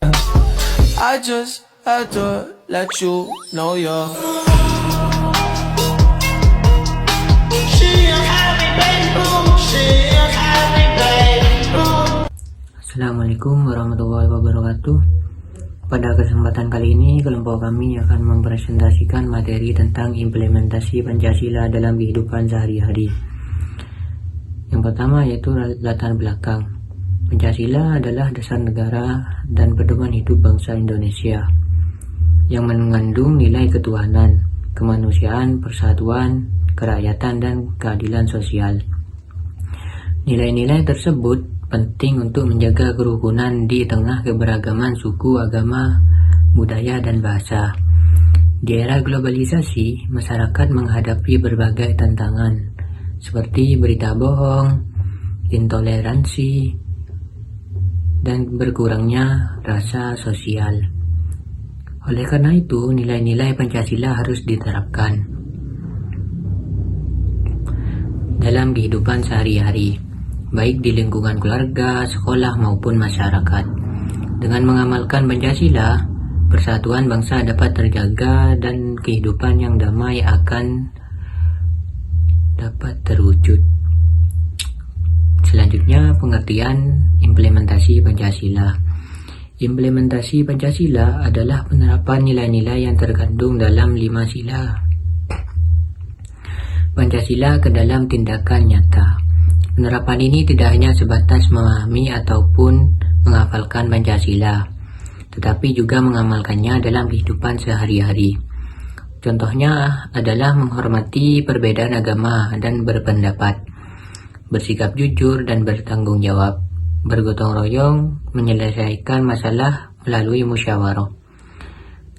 I just had to let you know you're. Assalamualaikum warahmatullahi wabarakatuh. Pada kesempatan kali ini, kelompok kami akan mempresentasikan materi tentang implementasi Pancasila dalam kehidupan sehari-hari. Yang pertama yaitu latar belakang. Pancasila adalah dasar negara dan pedoman hidup bangsa Indonesia yang mengandung nilai ketuhanan, kemanusiaan, persatuan, kerakyatan, dan keadilan sosial. Nilai-nilai tersebut penting untuk menjaga kerukunan di tengah keberagaman suku, agama, budaya, dan bahasa. Di era globalisasi, masyarakat menghadapi berbagai tantangan seperti berita bohong, intoleransi, dan berkurangnya rasa sosial. Oleh karena itu, nilai-nilai Pancasila harus diterapkan dalam kehidupan sehari-hari, baik di lingkungan keluarga, sekolah, maupun masyarakat. Dengan mengamalkan Pancasila, persatuan bangsa dapat terjaga dan kehidupan yang damai akan dapat terwujud. Selanjutnya, pengertian implementasi Pancasila. Implementasi Pancasila adalah penerapan nilai-nilai yang terkandung dalam 5 sila Pancasila ke dalam tindakan nyata. Penerapan ini tidak hanya sebatas memahami ataupun menghafalkan Pancasila, tetapi juga mengamalkannya dalam kehidupan sehari-hari. Contohnya adalah menghormati perbedaan agama dan berpendapat, bersikap jujur dan bertanggung jawab, bergotong royong, menyelesaikan masalah melalui musyawarah,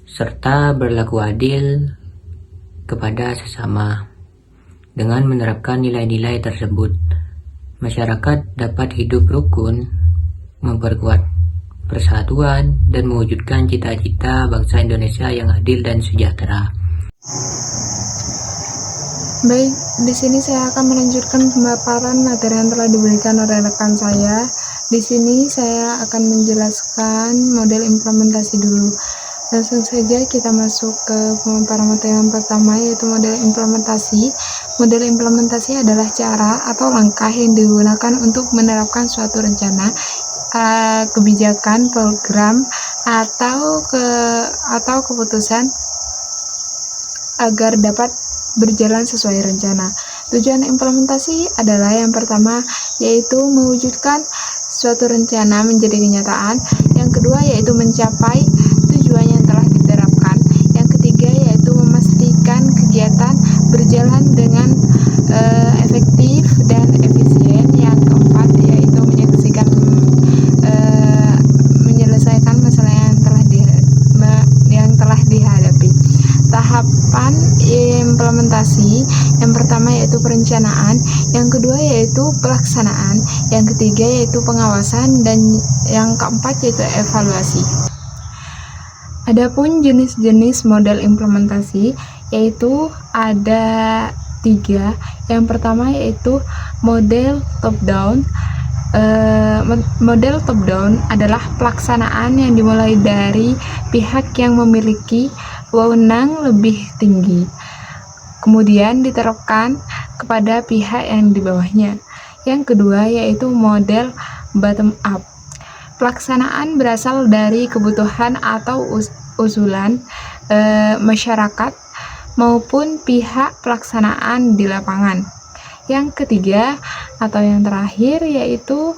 serta berlaku adil kepada sesama. Dengan menerapkan nilai-nilai tersebut, masyarakat dapat hidup rukun, memperkuat persatuan, dan mewujudkan cita-cita bangsa Indonesia yang adil dan sejahtera. Baik, di sini saya akan melanjutkan pemaparan materi yang telah diberikan oleh rekan saya. Di sini saya akan menjelaskan model implementasi dulu. Langsung saja kita masuk ke pemaparan materi yang pertama, yaitu model implementasi. Model implementasi adalah cara atau langkah yang digunakan untuk menerapkan suatu rencana, kebijakan, program, atau keputusan agar dapat berjalan sesuai rencana. Tujuan implementasi adalah yang pertama yaitu mewujudkan suatu rencana menjadi kenyataan, yang kedua yaitu mencapai tujuan yang telah diterapkan, yang ketiga yaitu memastikan kegiatan berjalan dengan efektif dan efisien, yang keempat yaitu menyelesaikan masalah yang telah dihadapi. Tahapan implementasi yang pertama yaitu perencanaan, yang kedua yaitu pelaksanaan, yang ketiga yaitu pengawasan, dan yang keempat yaitu evaluasi. Adapun jenis-jenis model implementasi yaitu ada 3. Yang pertama yaitu model top down. Model top down adalah pelaksanaan yang dimulai dari pihak yang memiliki wewenang lebih tinggi, kemudian diterapkan kepada pihak yang di bawahnya. Yang kedua yaitu model bottom up. Pelaksanaan berasal dari kebutuhan atau usulan masyarakat maupun pihak pelaksanaan di lapangan. Yang ketiga atau yang terakhir yaitu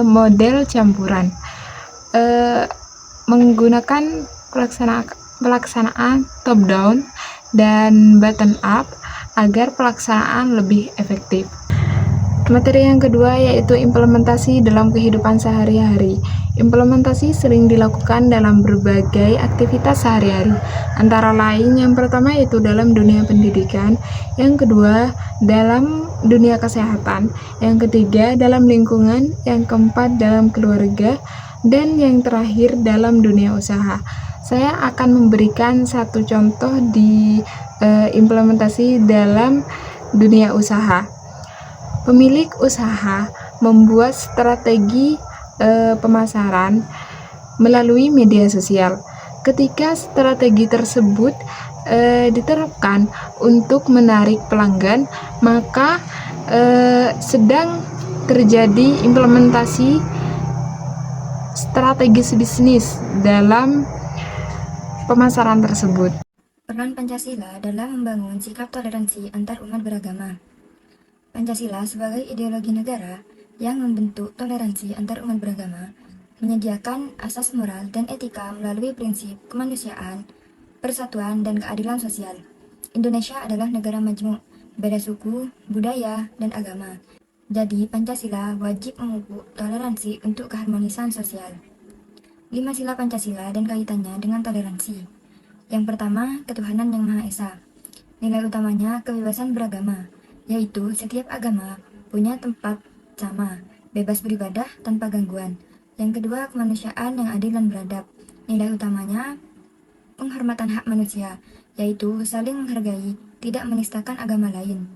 model campuran, menggunakan pelaksanaan top down dan bottom up agar pelaksanaan lebih efektif. Materi yang kedua yaitu implementasi dalam kehidupan sehari-hari. Implementasi sering dilakukan dalam berbagai aktivitas sehari-hari, antara lain yang pertama yaitu dalam dunia pendidikan, yang kedua dalam dunia kesehatan, yang ketiga dalam lingkungan, yang keempat dalam keluarga, dan yang terakhir dalam dunia usaha. Saya akan memberikan satu contoh di implementasi dalam dunia usaha. Pemilik usaha membuat strategi pemasaran melalui media sosial. Ketika strategi tersebut diterapkan untuk menarik pelanggan, maka sedang terjadi implementasi strategis bisnis dalam pemasaran tersebut. Peran Pancasila dalam membangun sikap toleransi antar umat beragama. Pancasila sebagai ideologi negara yang membentuk toleransi antar umat beragama, menyediakan asas moral dan etika melalui prinsip kemanusiaan, persatuan, dan keadilan sosial. Indonesia adalah negara majmuk, beda suku, budaya, dan agama. Jadi, Pancasila wajib memupuk toleransi untuk keharmonisan sosial. 5 sila Pancasila dan kaitannya dengan toleransi. Yang pertama, ketuhanan yang Maha Esa. Nilai utamanya kebebasan beragama, yaitu setiap agama punya tempat sama, bebas beribadah tanpa gangguan. Yang kedua, kemanusiaan yang adil dan beradab. Nilai utamanya penghormatan hak manusia, yaitu saling menghargai, tidak menistakan agama lain.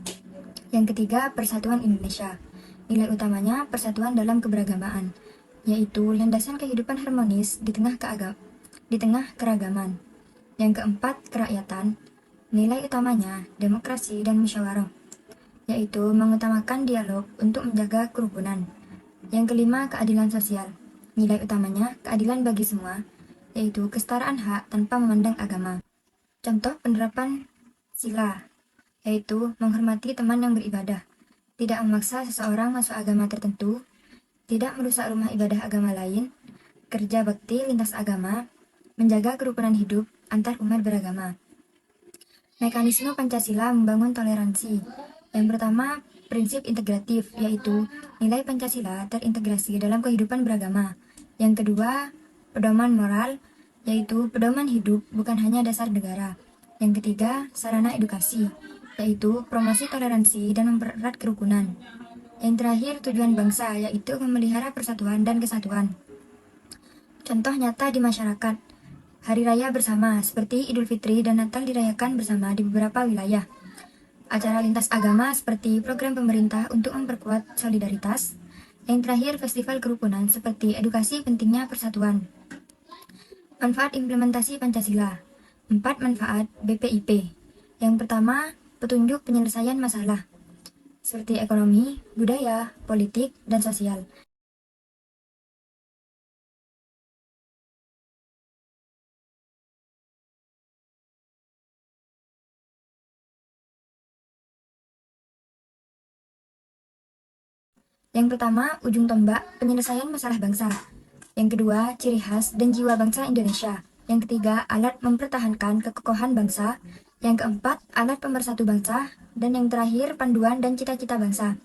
Yang ketiga, persatuan Indonesia. Nilai utamanya persatuan dalam keberagamaan, yaitu landasan kehidupan harmonis di tengah keragaman. Yang keempat, kerakyatan. Nilai utamanya demokrasi dan musyawarah, yaitu mengutamakan dialog untuk menjaga kerukunan. Yang kelima, keadilan sosial. Nilai utamanya keadilan bagi semua, yaitu kesetaraan hak tanpa memandang agama. Contoh penerapan sila, yaitu menghormati teman yang beribadah, tidak memaksa seseorang masuk agama tertentu, tidak merusak rumah ibadah agama lain, kerja bakti lintas agama, menjaga kerukunan hidup antar umat beragama. Mekanisme Pancasila membangun toleransi. Yang pertama, prinsip integratif, yaitu nilai Pancasila terintegrasi dalam kehidupan beragama. Yang kedua, pedoman moral, yaitu pedoman hidup bukan hanya dasar negara. Yang ketiga, sarana edukasi, yaitu promosi toleransi dan mempererat kerukunan. Yang terakhir, tujuan bangsa, yaitu memelihara persatuan dan kesatuan. Contoh nyata di masyarakat, hari raya bersama seperti Idul Fitri dan Natal dirayakan bersama di beberapa wilayah. Acara lintas agama seperti program pemerintah untuk memperkuat solidaritas. Yang terakhir, festival kerukunan seperti edukasi pentingnya persatuan. Manfaat implementasi Pancasila. 4 manfaat BPIP. Yang pertama, petunjuk penyelesaian masalah seperti ekonomi, budaya, politik, dan sosial. Yang pertama, ujung tombak penyelesaian masalah bangsa. Yang kedua, ciri khas dan jiwa bangsa Indonesia. Yang ketiga, alat mempertahankan kekokohan bangsa. Yang keempat, alat pemersatu bangsa. Dan yang terakhir, panduan dan cita-cita bangsa.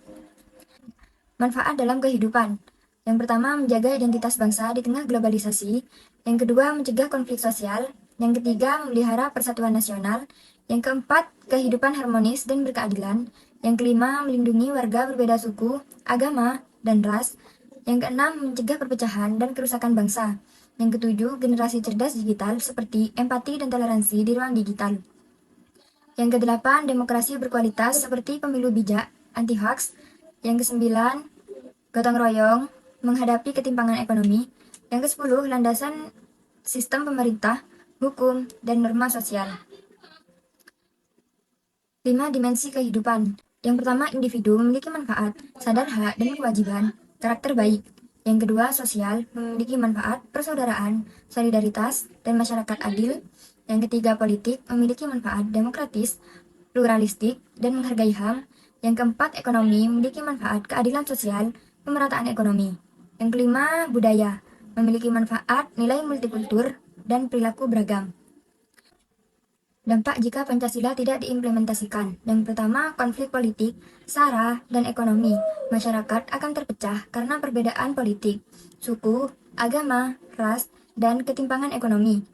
Manfaat dalam kehidupan. Yang pertama, menjaga identitas bangsa di tengah globalisasi. Yang kedua, mencegah konflik sosial. Yang ketiga, memelihara persatuan nasional. Yang keempat, kehidupan harmonis dan berkeadilan. Yang kelima, melindungi warga berbeda suku, agama, dan ras. Yang keenam, mencegah perpecahan dan kerusakan bangsa. Yang ketujuh, generasi cerdas digital seperti empati dan toleransi di ruang digital. Yang kedelapan, demokrasi berkualitas seperti pemilu bijak, anti-hoax. Yang kesembilan, gotong royong menghadapi ketimpangan ekonomi. Yang kesepuluh, landasan sistem pemerintah, hukum, dan norma sosial. 5 dimensi kehidupan. Yang pertama, individu memiliki manfaat, sadar hak dan kewajiban, karakter baik. Yang kedua, sosial memiliki manfaat, persaudaraan, solidaritas, dan masyarakat adil. Yang ketiga, politik memiliki manfaat, demokratis, pluralistik, dan menghargai HAM. Yang keempat, ekonomi memiliki manfaat, keadilan sosial, pemerataan ekonomi. Yang kelima, budaya memiliki manfaat, nilai multikultur, dan perilaku beragam. Dampak jika Pancasila tidak diimplementasikan. Yang pertama, konflik politik, SARA, dan ekonomi. Masyarakat akan terpecah karena perbedaan politik, suku, agama, ras, dan ketimpangan ekonomi.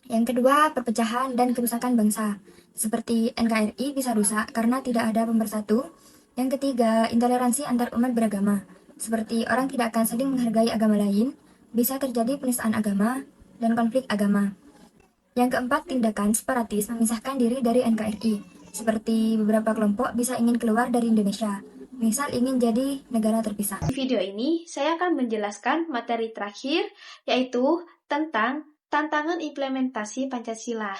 Yang kedua, perpecahan dan kerusakan bangsa. Seperti NKRI bisa rusak karena tidak ada pemersatu. Yang ketiga, intoleransi antar umat beragama. Seperti orang tidak akan saling menghargai agama lain, bisa terjadi penistaan agama, dan konflik agama. Yang keempat, tindakan separatis memisahkan diri dari NKRI, seperti beberapa kelompok bisa ingin keluar dari Indonesia, misal ingin jadi negara terpisah. Di video ini, saya akan menjelaskan materi terakhir, yaitu tentang tantangan implementasi Pancasila.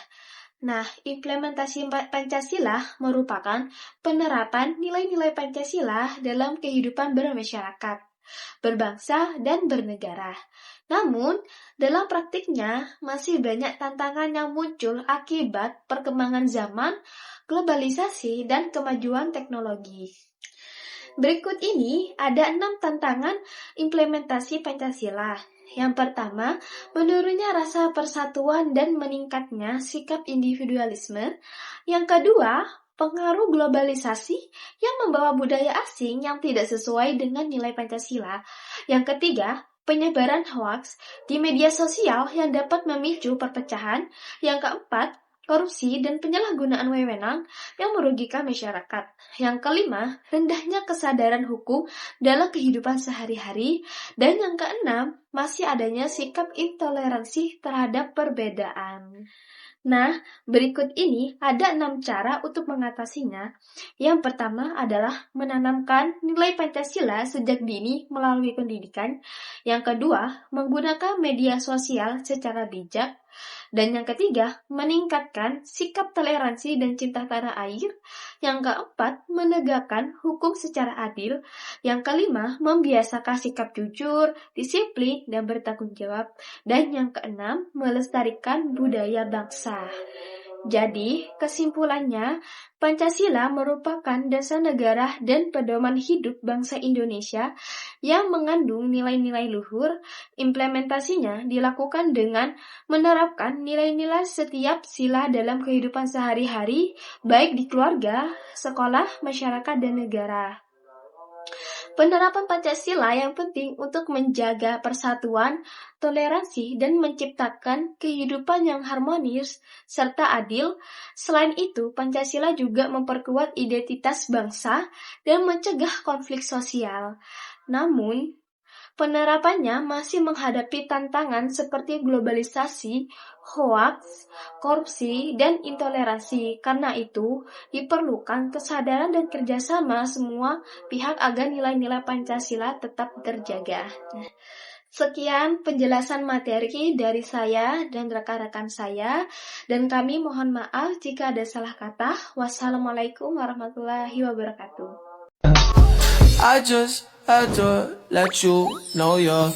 Nah, implementasi Pancasila merupakan penerapan nilai-nilai Pancasila dalam kehidupan bermasyarakat, berbangsa, dan bernegara. Namun, dalam praktiknya masih banyak tantangan yang muncul akibat perkembangan zaman, globalisasi, dan kemajuan teknologi. Berikut ini ada 6 tantangan implementasi Pancasila. Yang pertama, menurunnya rasa persatuan dan meningkatnya sikap individualisme. Yang kedua, pengaruh globalisasi yang membawa budaya asing yang tidak sesuai dengan nilai Pancasila. Yang ketiga, penyebaran hoaks di media sosial yang dapat memicu perpecahan. Yang keempat, korupsi dan penyalahgunaan wewenang yang merugikan masyarakat. Yang kelima, rendahnya kesadaran hukum dalam kehidupan sehari-hari. Dan yang keenam, masih adanya sikap intoleransi terhadap perbedaan. Nah, berikut ini ada 6 cara untuk mengatasinya. Yang pertama adalah menanamkan nilai Pancasila sejak dini melalui pendidikan. Yang kedua, menggunakan media sosial secara bijak. Dan yang ketiga, meningkatkan sikap toleransi dan cinta tanah air. Yang keempat, menegakkan hukum secara adil. Yang kelima, membiasakan sikap jujur, disiplin, dan bertanggung jawab. Dan yang keenam, melestarikan budaya bangsa. Jadi, kesimpulannya, Pancasila merupakan dasar negara dan pedoman hidup bangsa Indonesia yang mengandung nilai-nilai luhur. Implementasinya dilakukan dengan menerapkan nilai-nilai setiap sila dalam kehidupan sehari-hari, baik di keluarga, sekolah, masyarakat, dan negara. Penerapan Pancasila yang penting untuk menjaga persatuan, toleransi, dan menciptakan kehidupan yang harmonis serta adil. Selain itu, Pancasila juga memperkuat identitas bangsa dan mencegah konflik sosial. Namun, penerapannya masih menghadapi tantangan seperti globalisasi, hoaks, korupsi, dan intoleransi. Karena itu, diperlukan kesadaran dan kerjasama semua pihak agar nilai-nilai Pancasila tetap terjaga. Sekian penjelasan materi dari saya dan rekan-rekan saya, dan kami mohon maaf jika ada salah kata. Wassalamualaikum warahmatullahi wabarakatuh. I just had to let you know you're